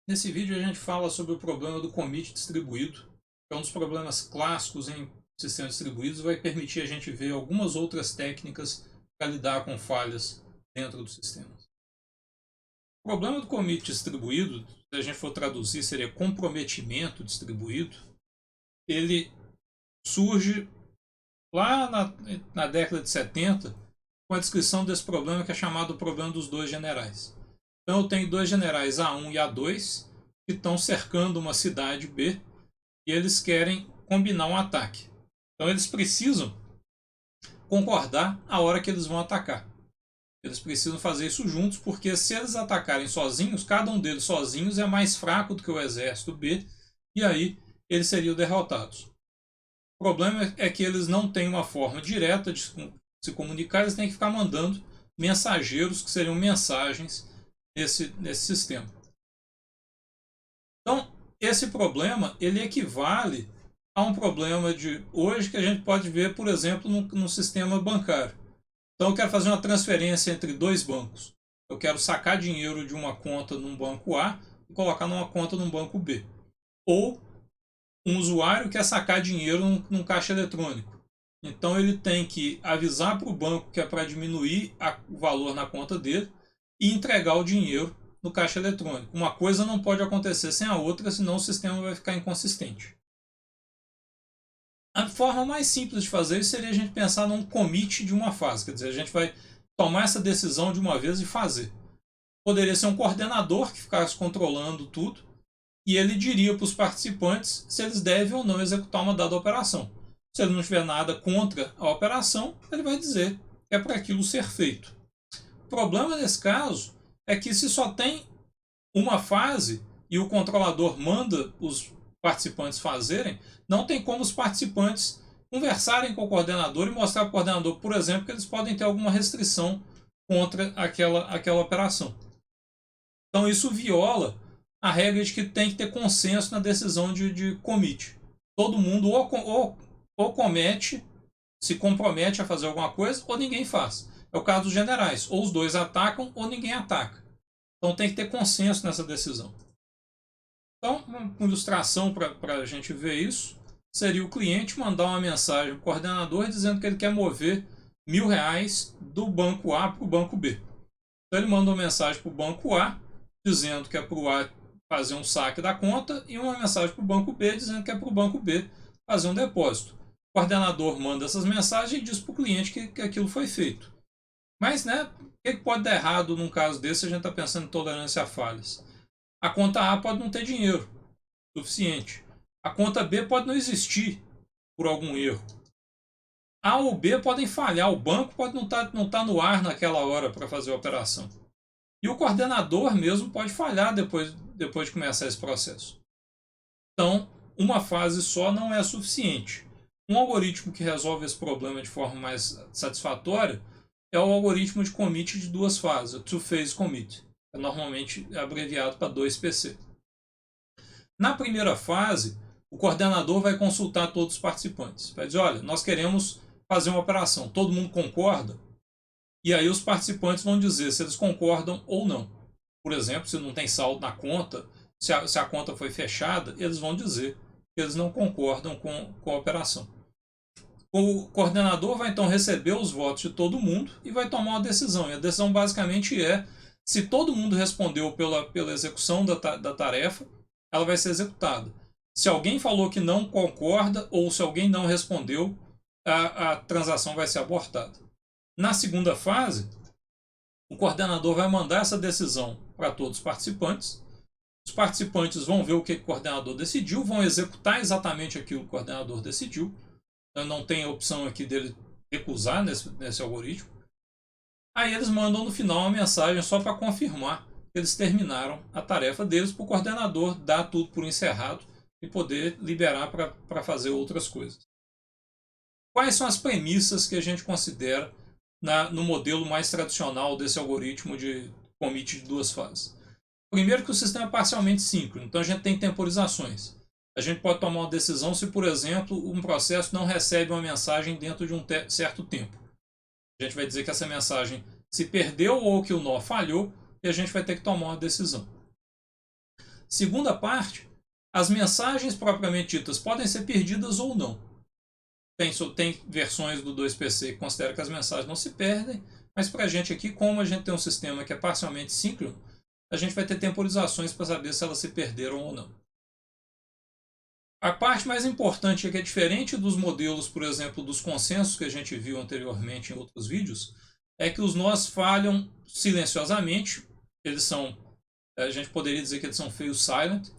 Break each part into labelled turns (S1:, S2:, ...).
S1: Nesse vídeo a gente fala sobre o problema do commit distribuído, que é um dos problemas clássicos em sistemas distribuídos, e vai permitir a gente ver algumas outras técnicas para lidar com falhas dentro dos sistemas. O problema do commit distribuído, se a gente for traduzir, seria comprometimento distribuído. Ele surge lá na década de 70 com a descrição desse problema que é chamado o problema dos dois generais. Então eu tenho dois generais A1 e A2 que estão cercando uma cidade B e eles querem combinar um ataque. Então eles precisam concordar a hora que eles vão atacar. Eles precisam fazer isso juntos, porque se eles atacarem sozinhos, cada um deles sozinhos é mais fraco do que o exército B, e aí eles seriam derrotados. O problema é que eles não têm uma forma direta de se comunicar, eles têm que ficar mandando mensageiros, que seriam mensagens nesse sistema. Então, esse problema ele equivale a um problema de hoje que a gente pode ver, por exemplo, no sistema bancário. Então, eu quero fazer uma transferência entre dois bancos. Eu quero sacar dinheiro de uma conta num banco A e colocar numa conta num banco B. Ou um usuário quer sacar dinheiro num caixa eletrônico. Então, ele tem que avisar para o banco que é para diminuir o valor na conta dele e entregar o dinheiro no caixa eletrônico. Uma coisa não pode acontecer sem a outra, senão o sistema vai ficar inconsistente. A forma mais simples de fazer isso seria a gente pensar num commit de uma fase, quer dizer, a gente vai tomar essa decisão de uma vez e fazer. Poderia ser um coordenador que ficasse controlando tudo e ele diria para os participantes se eles devem ou não executar uma dada operação. Se ele não tiver nada contra a operação, ele vai dizer que é para aquilo ser feito. O problema nesse caso é que se só tem uma fase e o controlador manda os participantes fazerem, não tem como os participantes conversarem com o coordenador e mostrar para o coordenador, por exemplo, que eles podem ter alguma restrição contra aquela operação. Então isso viola a regra de que tem que ter consenso na decisão de commit. Todo mundo ou comete, se compromete a fazer alguma coisa, ou ninguém faz. É o caso dos generais. Ou os dois atacam, ou ninguém ataca. Então tem que ter consenso nessa decisão. Então, uma ilustração para a gente ver isso seria o cliente mandar uma mensagem para o coordenador dizendo que ele quer mover R$ 1.000 do banco A para o banco B. Então ele manda uma mensagem para o banco A dizendo que é para o A fazer um saque da conta e uma mensagem para o banco B dizendo que é para o banco B fazer um depósito. O coordenador manda essas mensagens e diz para o cliente que aquilo foi feito. Mas, né, o que pode dar errado num caso desse se a gente está pensando em tolerância a falhas? A conta A pode não ter dinheiro suficiente. A conta B pode não existir por algum erro. A ou B podem falhar, o banco pode não tá no ar naquela hora para fazer a operação. E o coordenador mesmo pode falhar depois de começar esse processo. Então, uma fase só não é suficiente. Um algoritmo que resolve esse problema de forma mais satisfatória é o algoritmo de commit de duas fases, o two-phase commit. É normalmente abreviado para 2PC. Na primeira fase, o coordenador vai consultar todos os participantes. Vai dizer, olha, nós queremos fazer uma operação, todo mundo concorda? E aí os participantes vão dizer se eles concordam ou não. Por exemplo, se não tem saldo na conta, se a conta foi fechada, eles vão dizer que eles não concordam com a operação. O coordenador vai então receber os votos de todo mundo e vai tomar uma decisão. E a decisão basicamente é se todo mundo respondeu pela execução da tarefa, ela vai ser executada. Se alguém falou que não concorda ou se alguém não respondeu, a transação vai ser abortada. Na segunda fase, o coordenador vai mandar essa decisão para todos os participantes. Os participantes vão ver o que o coordenador decidiu, vão executar exatamente aquilo que o coordenador decidiu. Então, não tem a opção aqui dele recusar nesse algoritmo. Aí eles mandam no final uma mensagem só para confirmar que eles terminaram a tarefa deles para o coordenador dar tudo por encerrado e poder liberar para fazer outras coisas. Quais são as premissas que a gente considera no modelo mais tradicional desse algoritmo de commit de duas fases? Primeiro que o sistema é parcialmente síncrono, então a gente tem temporizações. A gente pode tomar uma decisão se, por exemplo, um processo não recebe uma mensagem dentro de um certo tempo. A gente vai dizer que essa mensagem se perdeu ou que o nó falhou e a gente vai ter que tomar uma decisão. Segunda parte, as mensagens propriamente ditas podem ser perdidas ou não. Tem versões do 2PC que consideram que as mensagens não se perdem, mas para a gente aqui, como a gente tem um sistema que é parcialmente síncrono, a gente vai ter temporizações para saber se elas se perderam ou não. A parte mais importante é que é diferente dos modelos, por exemplo, dos consensos que a gente viu anteriormente em outros vídeos, é que os nós falham silenciosamente. Eles são, a gente poderia dizer que eles são fail silent,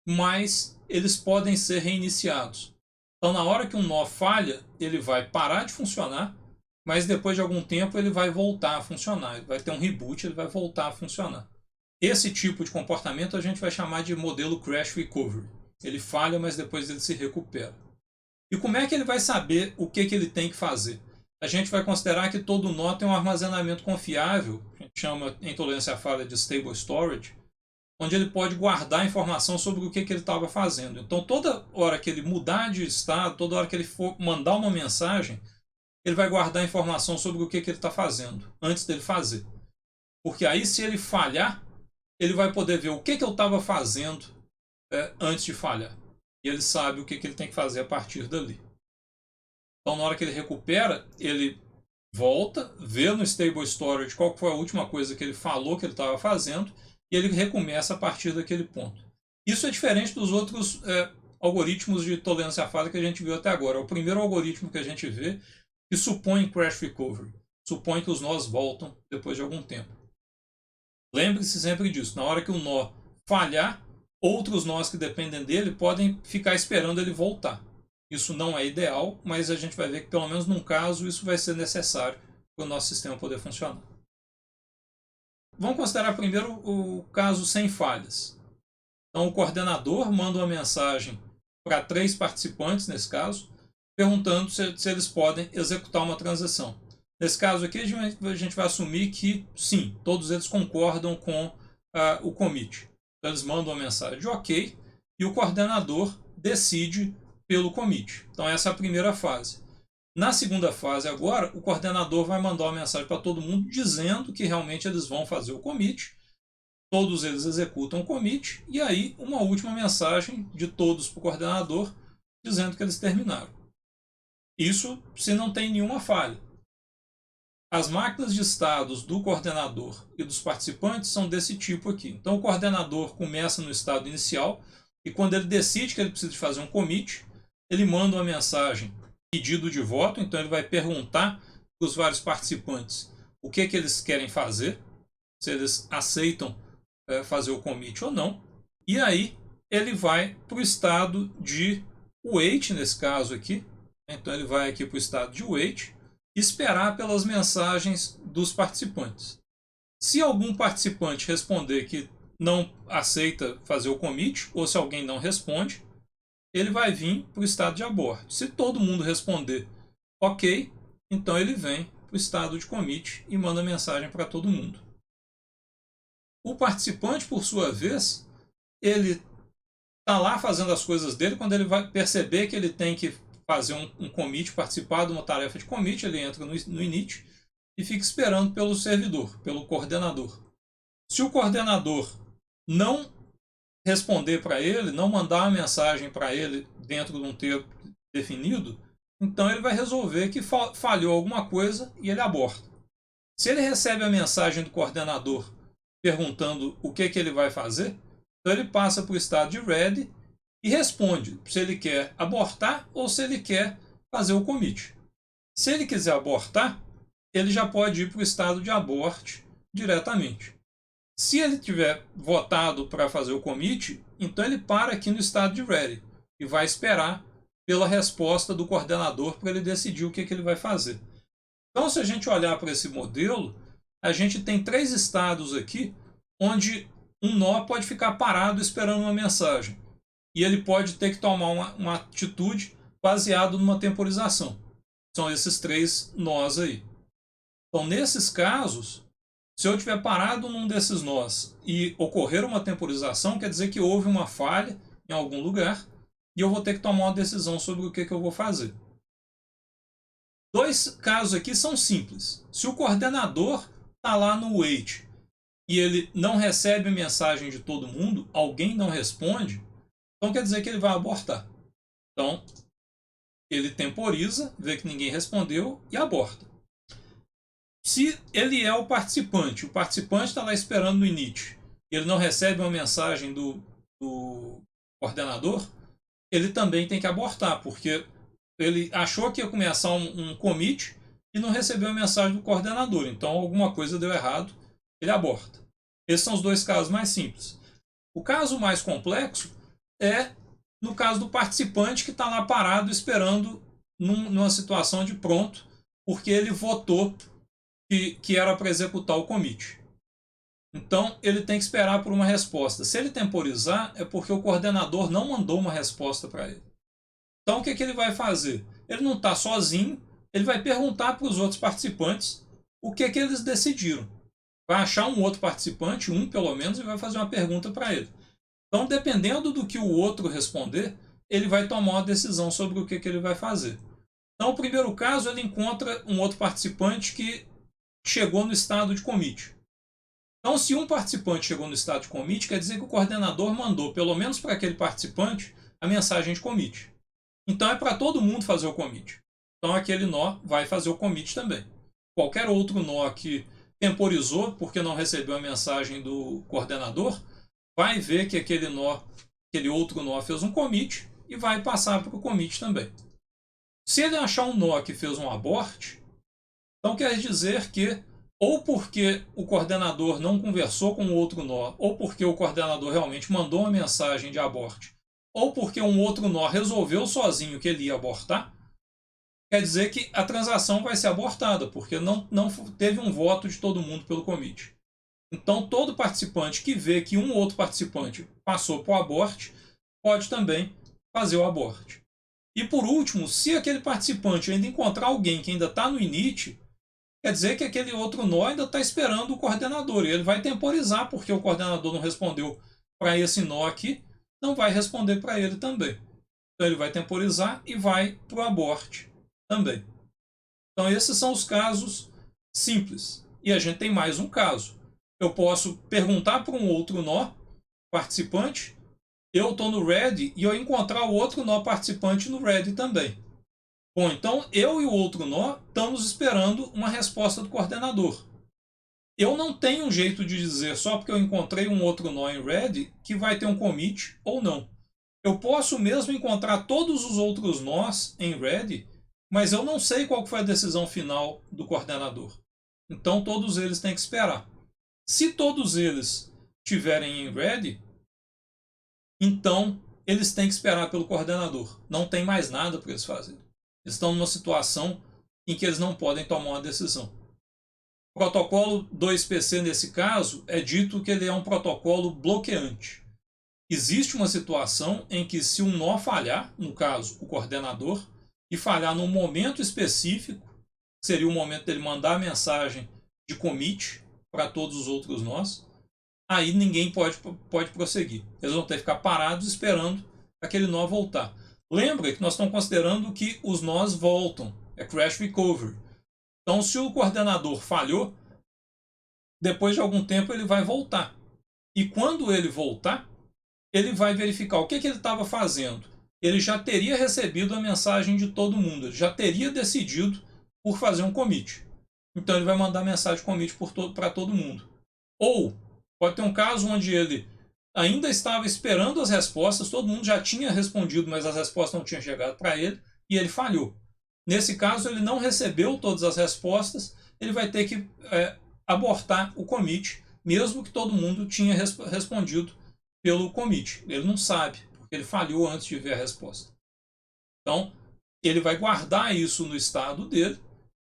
S1: mas eles podem ser reiniciados. Então, na hora que um nó falha, ele vai parar de funcionar, mas depois de algum tempo ele vai voltar a funcionar. Ele vai ter um reboot, ele vai voltar a funcionar. Esse tipo de comportamento a gente vai chamar de modelo crash recovery. Ele falha, mas depois ele se recupera. E como é que ele vai saber o que ele tem que fazer? A gente vai considerar que todo nó tem um armazenamento confiável, a gente chama em tolerância à falha de stable storage, onde ele pode guardar informação sobre o que ele estava fazendo. Então, toda hora que ele mudar de estado, toda hora que ele for mandar uma mensagem, ele vai guardar informação sobre o que ele está fazendo, antes dele fazer. Porque aí, se ele falhar, ele vai poder ver o que eu estava fazendo antes de falhar. E ele sabe o que ele tem que fazer a partir dali. Então, na hora que ele recupera, ele volta, vê no Stable Storage qual foi a última coisa que ele falou que ele estava fazendo, e ele recomeça a partir daquele ponto. Isso é diferente dos outros algoritmos de tolerância à falha que a gente viu até agora. É o primeiro algoritmo que a gente vê que supõe crash recovery. Supõe que os nós voltam depois de algum tempo. Lembre-se sempre disso. Na hora que o nó falhar, outros nós que dependem dele podem ficar esperando ele voltar. Isso não é ideal, mas a gente vai ver que pelo menos num caso isso vai ser necessário para o nosso sistema poder funcionar. Vamos considerar primeiro o caso sem falhas. Então o coordenador manda uma mensagem para 3 participantes, nesse caso, perguntando se eles podem executar uma transação. Nesse caso aqui a gente vai assumir que sim, todos eles concordam com o commit. Então eles mandam uma mensagem de ok e o coordenador decide pelo commit. Então essa é a primeira fase. Na segunda fase agora, o coordenador vai mandar uma mensagem para todo mundo dizendo que realmente eles vão fazer o commit. Todos eles executam o commit e aí uma última mensagem de todos para o coordenador dizendo que eles terminaram. Isso se não tem nenhuma falha. As máquinas de estados do coordenador e dos participantes são desse tipo aqui. Então o coordenador começa no estado inicial e quando ele decide que ele precisa de fazer um commit, ele manda uma mensagem pedido de voto, então ele vai perguntar para os vários participantes o que eles querem fazer, se eles aceitam fazer o commit ou não, e aí ele vai para o estado de wait, nesse caso aqui, então ele vai aqui para o estado de wait, esperar pelas mensagens dos participantes. Se algum participante responder que não aceita fazer o commit, ou se alguém não responde, ele vai vir para o estado de abort. Se todo mundo responder ok, então ele vem para o estado de commit e manda mensagem para todo mundo. O participante, por sua vez, ele está lá fazendo as coisas dele. Quando ele vai perceber que ele tem que fazer um commit, participar de uma tarefa de commit, ele entra no init e fica esperando pelo servidor, pelo coordenador. Se o coordenador não responder para ele, não mandar uma mensagem para ele dentro de um tempo definido, então ele vai resolver que falhou alguma coisa e ele aborta. Se ele recebe a mensagem do coordenador perguntando o que ele vai fazer, então ele passa para o estado de ready e responde se ele quer abortar ou se ele quer fazer o commit. Se ele quiser abortar, ele já pode ir para o estado de abort diretamente. Se ele tiver votado para fazer o commit, então ele para aqui no estado de ready e vai esperar pela resposta do coordenador para ele decidir o que ele vai fazer. Então, se a gente olhar para esse modelo, a gente tem 3 estados aqui onde um nó pode ficar parado esperando uma mensagem e ele pode ter que tomar uma atitude baseada numa temporização. São esses 3 nós aí. Então, nesses casos, se eu tiver parado num desses nós e ocorrer uma temporização, quer dizer que houve uma falha em algum lugar e eu vou ter que tomar uma decisão sobre o que eu vou fazer. 2 casos aqui são simples. Se o coordenador está lá no wait e ele não recebe a mensagem de todo mundo, alguém não responde, então quer dizer que ele vai abortar. Então, ele temporiza, vê que ninguém respondeu e aborta. Se ele é o participante está lá esperando no init, e ele não recebe uma mensagem do coordenador, ele também tem que abortar, porque ele achou que ia começar um commit e não recebeu a mensagem do coordenador. Então alguma coisa deu errado, ele aborta. Esses são os dois casos mais simples. O caso mais complexo é no caso do participante que está lá parado esperando numa situação de pronto, porque ele votou que era para executar o commit. Então ele tem que esperar por uma resposta. Se ele temporizar, é porque o coordenador não mandou uma resposta para ele. Então o que ele vai fazer? Ele não está sozinho, ele vai perguntar para os outros participantes o que eles decidiram. Vai achar um outro participante, um pelo menos, e vai fazer uma pergunta para ele. Então, dependendo do que o outro responder, ele vai tomar uma decisão sobre o que ele vai fazer. Então, no primeiro caso, ele encontra um outro participante que chegou no estado de commit. Então, se um participante chegou no estado de commit, quer dizer que o coordenador mandou, pelo menos para aquele participante, a mensagem de commit. Então, é para todo mundo fazer o commit. Então, aquele nó vai fazer o commit também. Qualquer outro nó que temporizou porque não recebeu a mensagem do coordenador, vai ver que aquele outro nó fez um commit e vai passar para o commit também. Se ele achar um nó que fez um abort, então quer dizer que ou porque o coordenador não conversou com o outro nó, ou porque o coordenador realmente mandou uma mensagem de abort, ou porque um outro nó resolveu sozinho que ele ia abortar, quer dizer que a transação vai ser abortada, porque não teve um voto de todo mundo pelo commit. Então, todo participante que vê que um outro participante passou para o abort, pode também fazer o abort. E por último, se aquele participante ainda encontrar alguém que ainda está no init, quer dizer que aquele outro nó ainda está esperando o coordenador. E ele vai temporizar, porque o coordenador não respondeu para esse nó aqui, não vai responder para ele também. Então ele vai temporizar e vai para o abort também. Então esses são os casos simples. E a gente tem mais um caso. Eu posso perguntar para um outro nó participante, eu estou no ready e eu encontrar o outro nó participante no ready também. Bom, então eu e o outro nó estamos esperando uma resposta do coordenador. Eu não tenho um jeito de dizer só porque eu encontrei um outro nó em ready que vai ter um commit ou não. Eu posso mesmo encontrar todos os outros nós em ready, mas eu não sei qual foi a decisão final do coordenador. Então todos eles têm que esperar. Se todos eles estiverem em ready, então eles têm que esperar pelo coordenador. Não tem mais nada para eles fazerem. Eles estão numa situação em que eles não podem tomar uma decisão. O protocolo 2PC, nesse caso, é dito que ele é um protocolo bloqueante. Existe uma situação em que, se um nó falhar, no caso, o coordenador, e falhar num momento específico, seria o momento dele mandar a mensagem de commit para todos os outros nós, aí ninguém pode prosseguir. Eles vão ter que ficar parados esperando aquele nó voltar. Lembra que nós estamos considerando que os nós voltam, é crash recovery. Então, se o coordenador falhou, depois de algum tempo ele vai voltar. E quando ele voltar, ele vai verificar o que ele estava fazendo. Ele já teria recebido a mensagem de todo mundo, ele já teria decidido por fazer um commit. Então ele vai mandar mensagem de commit para todo mundo. Ou pode ter um caso onde ele ainda estava esperando as respostas, todo mundo já tinha respondido, mas as respostas não tinham chegado para ele, e ele falhou. Nesse caso, ele não recebeu todas as respostas, ele vai ter que abortar o commit, mesmo que todo mundo tinha respondido pelo commit. Ele não sabe, porque ele falhou antes de ver a resposta. Então, ele vai guardar isso no estado dele.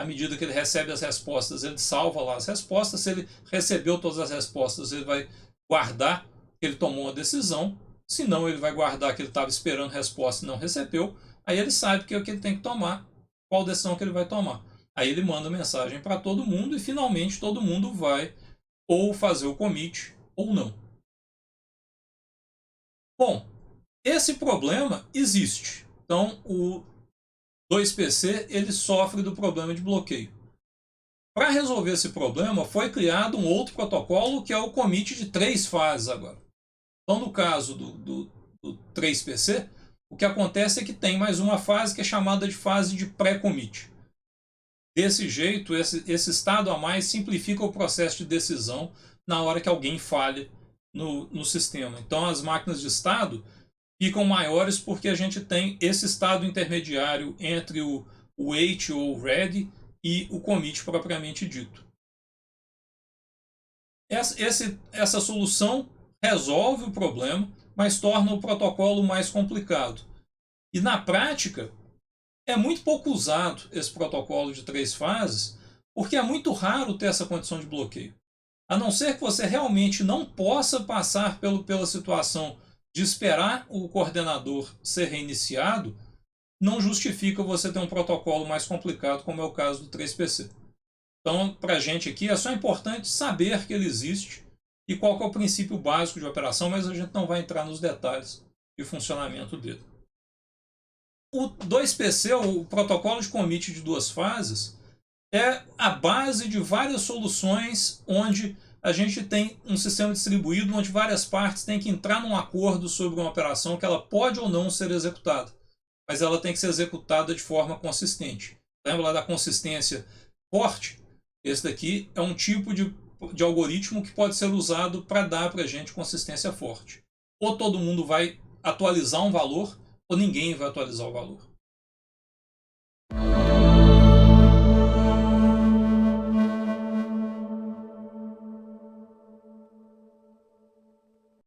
S1: À medida que ele recebe as respostas, ele salva lá as respostas. Se ele recebeu todas as respostas, ele vai guardar que ele tomou uma decisão. Se não, ele vai guardar que ele estava esperando resposta e não recebeu. Aí ele sabe que é o que ele tem que tomar, qual decisão que ele vai tomar. Aí ele manda mensagem para todo mundo e finalmente todo mundo vai ou fazer o commit ou não. Bom, esse problema existe. Então, o 2PC ele sofre do problema de bloqueio. Para resolver esse problema, foi criado um outro protocolo que é o commit de 3 fases agora. Então, no caso do 3PC, o que acontece é que tem mais uma fase que é chamada de fase de pré-commit. Desse jeito, esse estado a mais simplifica o processo de decisão na hora que alguém falha no sistema. Então, as máquinas de estado ficam maiores porque a gente tem esse estado intermediário entre o wait ou ready e o commit propriamente dito. Essa solução resolve o problema, mas torna o protocolo mais complicado. E na prática, é muito pouco usado esse protocolo de 3 fases, porque é muito raro ter essa condição de bloqueio. A não ser que você realmente não possa passar pela situação de esperar o coordenador ser reiniciado, não justifica você ter um protocolo mais complicado, como é o caso do 3PC. Então, para a gente aqui, é só importante saber que ele existe e qual que é o princípio básico de operação, mas a gente não vai entrar nos detalhes de funcionamento dele. O 2PC, o protocolo de commit de 2 fases, é a base de várias soluções onde a gente tem um sistema distribuído onde várias partes têm que entrar num acordo sobre uma operação que ela pode ou não ser executada, mas ela tem que ser executada de forma consistente. Lembra lá da consistência forte? Esse daqui é um tipo de algoritmo que pode ser usado para dar para a gente consistência forte. Ou todo mundo vai atualizar um valor, ou ninguém vai atualizar o valor.